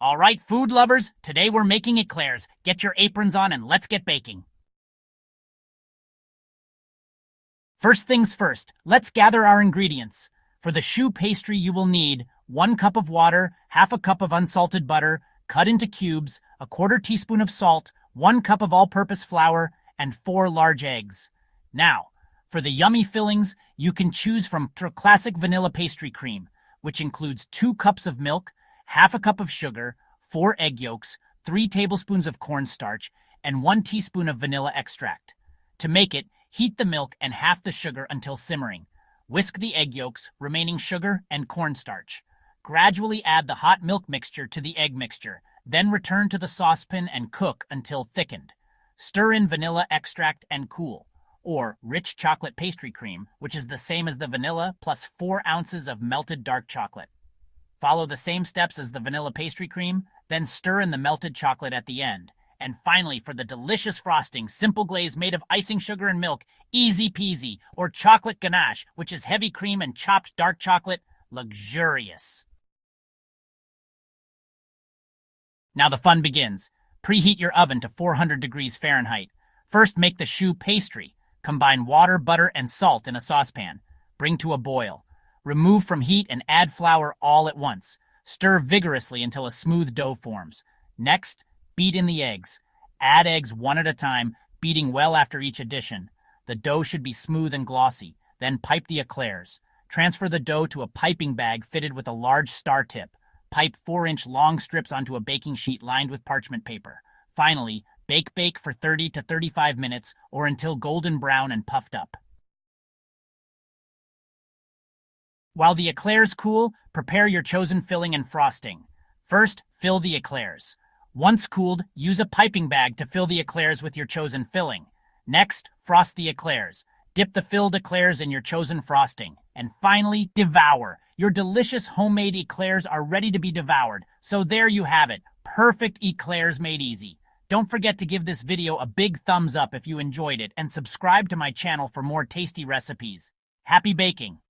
All right, food lovers, today we're making eclairs. Get your aprons on and let's get baking. First things first, let's gather our ingredients. For the choux pastry you will need 1 cup of water, half a cup of unsalted butter, cut into cubes, a 1/4 teaspoon of salt, 1 cup of all-purpose flour, and 4 large eggs. Now, for the yummy fillings, you can choose from classic vanilla pastry cream, which includes 2 cups of milk, half a cup of sugar, 4 egg yolks, 3 tablespoons of cornstarch, and 1 teaspoon of vanilla extract. To make it, heat the milk and half the sugar until simmering. Whisk the egg yolks, remaining sugar, and cornstarch. Gradually add the hot milk mixture to the egg mixture, then return to the saucepan and cook until thickened. Stir in vanilla extract and cool, or rich chocolate pastry cream, which is the same as the vanilla, plus 4 ounces of melted dark chocolate. Follow the same steps as the vanilla pastry cream, then stir in the melted chocolate at the end. And finally, for the delicious frosting, simple glaze made of icing sugar and milk, easy peasy, or chocolate ganache, which is heavy cream and chopped dark chocolate, luxurious. Now the fun begins. Preheat your oven to 400 degrees Fahrenheit. First, make the choux pastry. Combine water, butter, and salt in a saucepan. Bring to a boil. Remove from heat and add flour all at once. Stir vigorously until a smooth dough forms. Next, beat in the eggs. Add eggs one at a time, beating well after each addition. The dough should be smooth and glossy. Then pipe the eclairs. Transfer the dough to a piping bag fitted with a large star tip. Pipe 4-inch long strips onto a baking sheet lined with parchment paper. Finally, bake for 30 to 35 minutes or until golden brown and puffed up. While the eclairs cool, prepare your chosen filling and frosting. First, fill the eclairs. Once cooled, use a piping bag to fill the eclairs with your chosen filling. Next, frost the eclairs. Dip the filled eclairs in your chosen frosting. And finally, devour. Your delicious homemade eclairs are ready to be devoured. So there you have it. Perfect eclairs made easy. Don't forget to give this video a big thumbs up if you enjoyed it and subscribe to my channel for more tasty recipes. Happy baking!